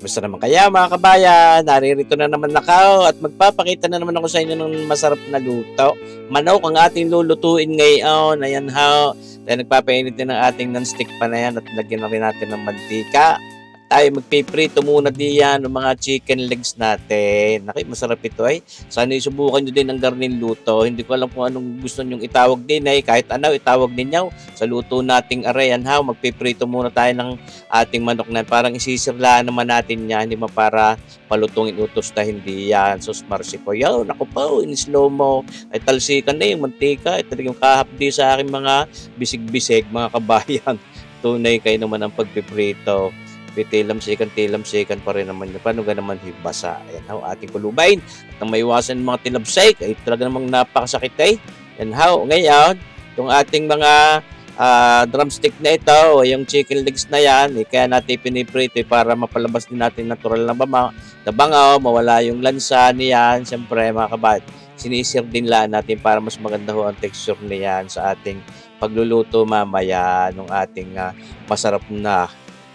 Gusto naman kaya mga kabayan, naririto na naman ako at magpapakita na naman ako sa inyo ng masarap na luto. Manok ang ating lulutuin ngayon. Ayan ho. Dahil nagpapainit din ng ating non-stick pa na yan at lagyan na rin natin ng mantika. Tayo magpiprito muna diyan ng mga chicken legs natin. Nakay, masarap ito ay. Sana isubukan nyo din ang garnin luto. Hindi ko alam kung anong gusto nyong itawag din ay. Kahit ano, itawag ninyo sa luto nating arayan ha. Magpiprito muna tayo ng ating manok na parang isisirlaan naman natin yan. Hindi mo para palutungin utos na hindi yan. Sos marsi po. Yo, naku po, in slow mo. Ay talsikan na yung mantika. Ito yung kahapdi sa aking mga bisig-bisig mga kabayan. Tunay kayo naman ang pagpiprito. Tilamsikan pa rin naman yun. Paano ka naman hibasa? Ayan ho, ating kulubain. At nang maiwasan ng mga tilabsik, ay talaga namang napakasakit ay. Ayan ho, ngayon, itong ating mga drumstick na ito, o yung chicken legs na yan, kaya natin piniprito para mapalabas din natin natural na bangaw, mawala yung lansa niyan. Siyempre, mga kabat, sinisir din lang natin para mas maganda ho ang texture niyan sa ating pagluluto mamaya ng ating masarap na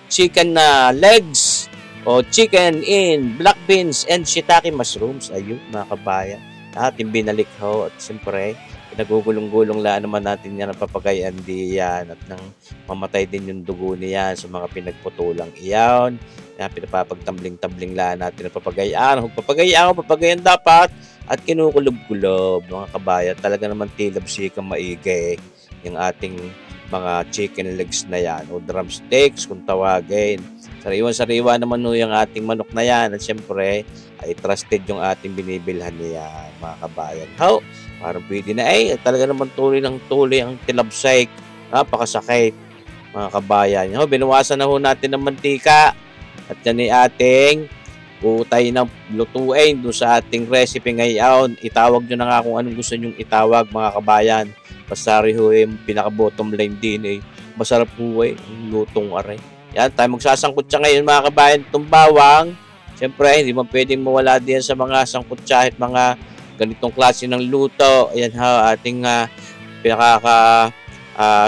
chicken na legs o chicken in black beans and shiitake mushrooms. Ayun mga kabayan, ating binalik ho at siyempre pinagugulong-gulong lang naman natin yan ang papagayan diyan at nang mamatay din yung dugo niyan sa mga pinagputulang iyon. Yan, pinapapagtambling-tambling lang natin ang papagayan. Huwag papagayan dapat at kinukulob-kulob mga kabayan. Talaga naman tilabsikang maigi yung ating mga chicken legs na yan o drumsticks kung tawagin. Sariwan-sariwa naman no yung ating manok na yan at syempre ay trusted yung ating binibilhan niya mga kabayan. How? Parang pwede na talaga naman tuloy ng tuloy ang tilabsik. Napakasakit mga kabayan. Ho, binuwasan na ho natin ng mantika at yan ay ating utay ng lutuin doon sa ating recipe ngayon. Itawag nyo na nga kung anong gusto nyong itawag mga kabayan. Basta rin ho pinaka-bottom line din masarap po ang lutong aray. Yan, tayo magsasangkot siya ngayon mga kabayan itong bawang. Siyempre, hindi mo pwedeng mawala din sa mga sangkot siya at mga ganitong klase ng luto. Ayan ha, ating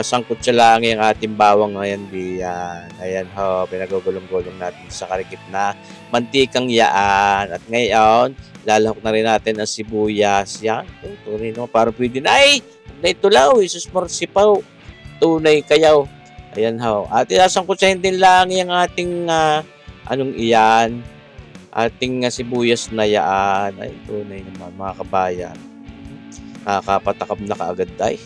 sangkot siya lang yung ating bawang ngayon diyan. Ayan ho, pinagugulong-gulong natin sa karikip na mantikang yaan. At ngayon, lalahok na rin natin ang sibuyas. Yan, tunay naman, parang pwede na na itulaw, isus marsipaw, tunay kayaw. Ayan ho. At isasangkutsahin din lang yung ating anong iyan, ating sibuyas na yaan. Ay, tunay naman mga kabayan. Nakakapatakam na kaagad ay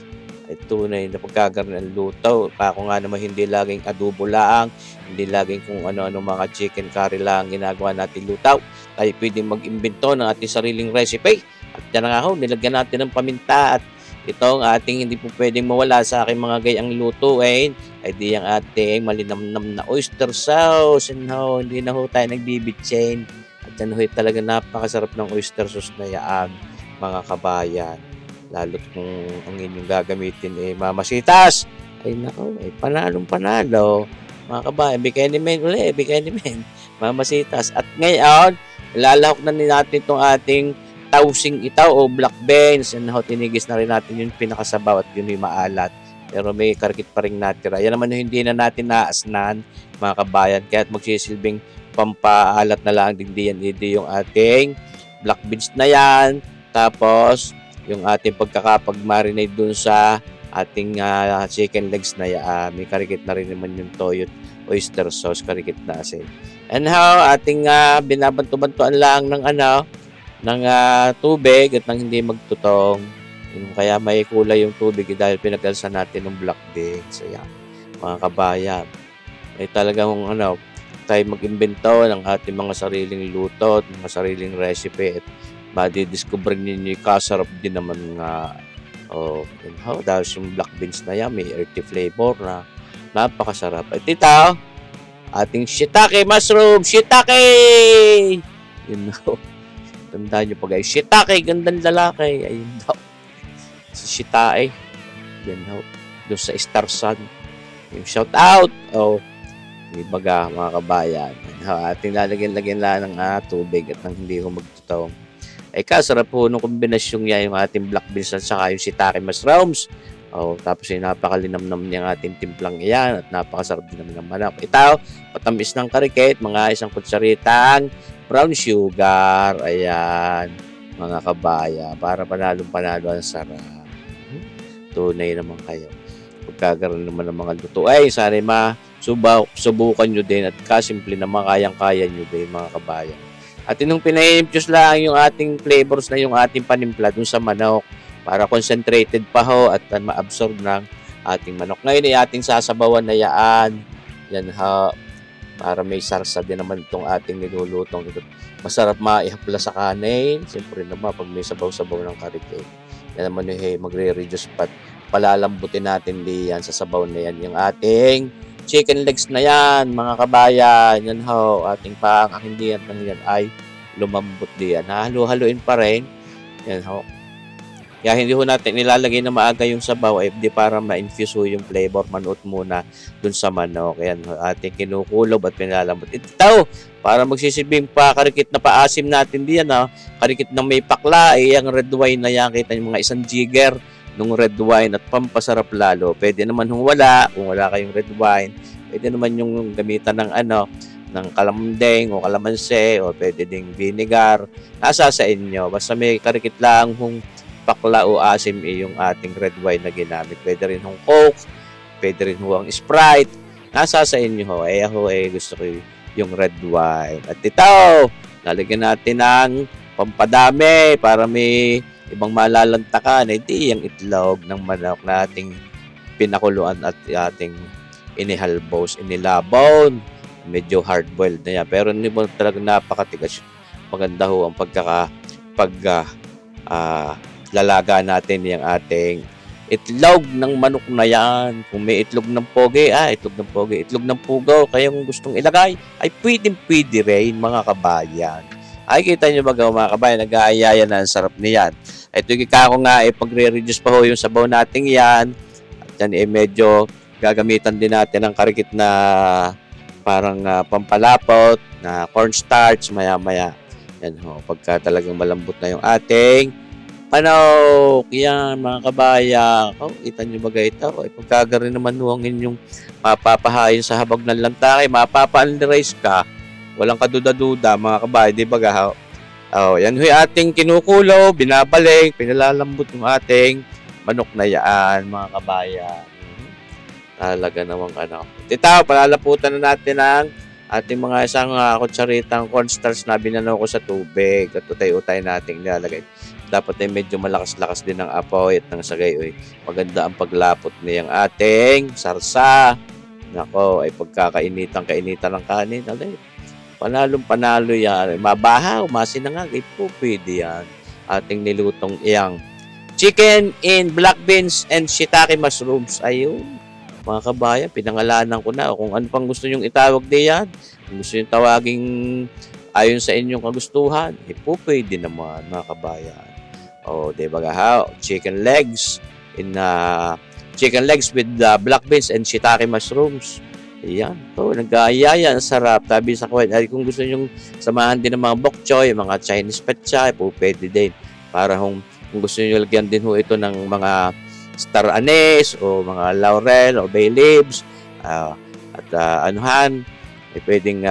tunay na pagkagaran ng luto. Ako nga naman hindi laging adobo lang, hindi laging kung ano-ano mga chicken curry lang ginagawa natin lutaw. Tayo pwedeng mag-imbento ng ating sariling recipe. At yan nga ho, nilagyan natin ng paminta at itong ating hindi po pwedeng mawala sa aking mga gayang lutuin ay di ang ating malinamnam na oyster sauce. And ho, hindi na ho tayo nagbibitsin. At yan ho, talaga napakasarap ng oyster sauce na yan mga kabayan. Lalo't kung ang inyong gagamitin mamasitas. Ay nako, panalong panalo. Mga kabayan, bikini men. Mamasitas. At ngayon, lalahok na natin itong ating tausing itaw o black beans. And tinigis na rin natin yung pinakasabaw at yun yung maalat. Pero may karkit pa rin natira. Yan naman yung hindi na natin naasnan mga kabayan. Kaya magsisilbing pampaalat na lang hindi yung ating black beans na yan. Tapos yung ating pagkakapag-marinate dun sa ating chicken legs na yan. May karikit na rin naman yung toyo oyster sauce, karikit na asin. And how ating binabanto-bantuan lang ng ng tubig at nang hindi magtutong. Kaya may kulay yung tubig dahil pinagalsan natin ng black beans. Ayan, mga kabayan. Ay talagang tayo mag-imbento ng ating mga sariling luto at mga sariling recipe at madidiscover ninyo yung kasarap din naman nga. Dahil yung black beans na yan, may earthy flavor na napakasarap. At ito, ating shiitake mushroom. Shiitake! Yun know. Tandaan nyo pa guys, shiitake, gandang lalaki. Ayun daw. Si shiitake. Yan daw. Doon sa Star Sun. Yung shout out. May baga mga kabayan. Ating lalagyan lang ng tubig at nang hindi ko magtutong. Kasarap po nung kombinasyon niya yung ating black beans at saka yung shiitake mushrooms. Oh, tapos ay napakalinamnam niyang ating timplang iyan at napakasarap din naman ng manok. Ito, patamis ng karikit, mga isang kutsaritang brown sugar. Ayan, mga kabaya, para panalong-panalo ang sarap. Tunay naman kayo. Pagkagaroon naman ng mga luto, ay sana subukan nyo din at kasimple naman kayang-kaya nyo din mga kabayan. At inong pina-infuse lang yung ating flavors na yung ating panimpla dun sa manok para concentrated pa ho at ma-absorb ng ating manok. Ngayon ay ating sasabawan na yaan. Yan ho, para may sarsa din naman itong ating nilulutong ito. Masarap maihapla sa kanin. Siyempre naman pag may sabaw-sabaw ng karikit. Yan naman magre-reduce pat palalambutin natin diyan sa sabaw na yan. Yung ating chicken legs na yan, mga kabayan. Yan ho, ating pang-akindihan ng yan ay lumambot diyan. Halo-haluin pa rin. Yan ho. Kaya hindi ho natin nilalagay na maaga yung sabaw ay di para ma-infuse ho yung flavor. Manuot muna dun sa manok. Ayan, ating kinukulob at pinalalambot. Ito, para magsisibing pa karikit na paasim natin diyan. Ha? Karikit na may pakla, yung red wine na yan. Kita yung mga isang jigger nung red wine at pampasarap lalo. Pwede naman kung wala kayong red wine. Pwede naman yung gamitan ng ng kalamdeng o kalamanse o pwede ding vinegar. Nasa sa inyo. Basta may karikit lang kung pakla o asim yung ating red wine na ginamit. Pwede rin hong Coke, pwede rin ang Sprite. Nasa sa inyo ho. Ako gusto ko yung red wine. At ito, lalagyan natin ng pampadami para may ibang malalantakan. Hindi yung itlog ng manok na ating pinakuluan at ating inihalbos, inilabon. Medyo hard-boiled na yan. Pero hindi mo talaga napakatigas. Maganda ho ang lalaga natin yung ating itlog ng manok na yan. Kung may itlog ng pogi, itlog ng pogi. Itlog ng pugaw, kayong gustong ilagay, ay pwede rin mga kabayan. Ay, kita nyo ba mga kabayan, nag-aayaya na ang sarap niyan. Ito ko nga, pagre-reduce pa ho yung sabaw natin yan. At yan, medyo gagamitan din natin ng karikit na parang pampalapot, na cornstarch, maya-maya. Yan ho, pagka talagang malambot na yung ating manok, yan mga kabayan. Kita nyo ba ito? Pagkagarin naman ang inyong mapapahayin sa habag ng lantake, mapapa-unrice ka. Walang kaduda-duda mga kabayan, di ba ga? Yan huy ating kinukulo, binabalik, pinalalambot yung ating manok na yan, mga kabayan. Talaga namang Ito, palalaputan na natin ang ating mga isang kutsaritang cornstarch na binanaw ko sa tubig. At utay-utay natin nilalagay. Dapat ay medyo malakas-lakas din ang apoy at ng sagay. Maganda ang paglapot niyang ating sarsa. Nako, ay pagkakainitan ng kanin. Panalong-panalo yan. Mabahaw, masinangag. Po, pwede yan. Ating nilutong iyang chicken in black beans and shiitake mushrooms. Ayun. Mga kabayan, pinangalanan ko na. Kung ano pang gusto nyong itawag diyan, kung gusto nyong tawaging ayon sa inyong kagustuhan, po pwede naman mga kabayan. Diba ha? Chicken legs with black beans and shiitake mushrooms. Ayan. Nag-aayaya. Ang sarap. Tabi sa kwan. Kung gusto nyong samahan din ng mga bok choy, mga Chinese petchay, po pwede din. Para kung gusto nyo lagyan din ho ito ng mga star anise o mga laurel o bay leaves pwedeng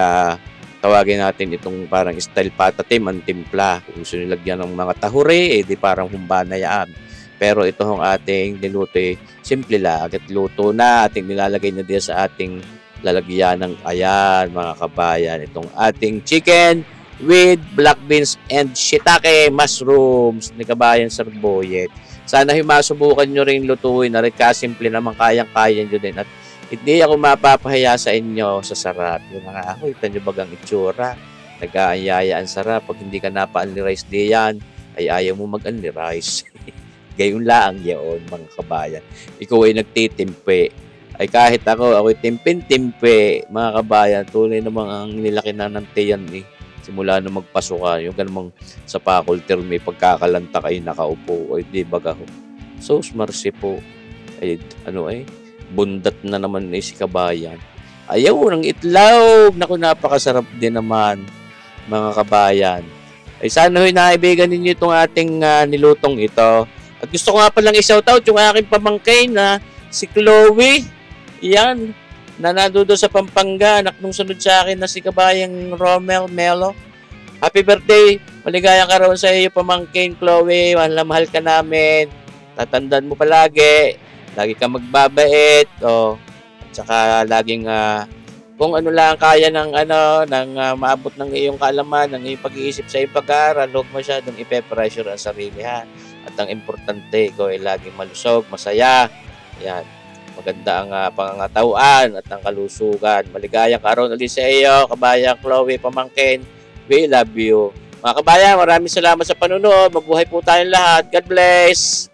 tawagin natin itong parang style patatim ang timpla. Kung gusto nyo lagyan ng mga tahuri, di parang humba na yan. Pero ito ang ating niluto, simple lang. At luto na, ating nilalagay na din sa ating lalagyan ng ayan, mga kabayan. Itong ating chicken with black beans and shiitake mushrooms ni kabayan sarboyet. Sana masubukan nyo rin lutuin na rin kasimple naman kayang-kaya nyo din. At hindi ako mapapahiya sa inyo sa sarap. Yung mga kita nyo bagang itsura. Nag-aayaya ang sarap. Pag hindi ka napa-only rice diyan, ay ayaw mo mag-only rice. Gayon lang yun, mga kabayan. Ikaw ay nagtitimpe. Ay kahit ako'y timpin-timpe, mga kabayan. Tunay namang ang nilaki na ng tiyan simula na magpasukan. Yung ganun sa faculty may pagkakalanta kayo nakaupo. Ay di baga ho. So, mercy po. Ay bundat na naman si kabayan. Ayaw ng itlog. Naku, napakasarap din naman, mga kabayan. Ay sana naibigan ninyo itong ating nilutong ito. At gusto ko nga palang i-shoutout yung aking pamangkin na si Chloe. Yan, na nandoon sa Pampanga, anak nung sunod sa akin na si kabayang Romel Melo. Happy birthday! Maligayang karoon sa iyo, pamangkin Chloe. Mahal na mahal ka namin. Tatandaan mo palagi. Lagi ka magbabait. Oh. At saka laging kung ano lang kaya ng maabot ng iyong kaalaman, ng iyong pag-iisip sa iyong pag-aaral, huwag masyadong ipe-pressure ang sarili, ha. At ang importante, ikaw ay laging malusog, masaya. Yan. Maganda ang pangangatawan at ang kalusugan. Maligayang karoon ulit sa iyo, kabayang Chloe, pamangkin. We love you. Mga kabayan, maraming salamat sa panunod. Mabuhay po tayong lahat. God bless!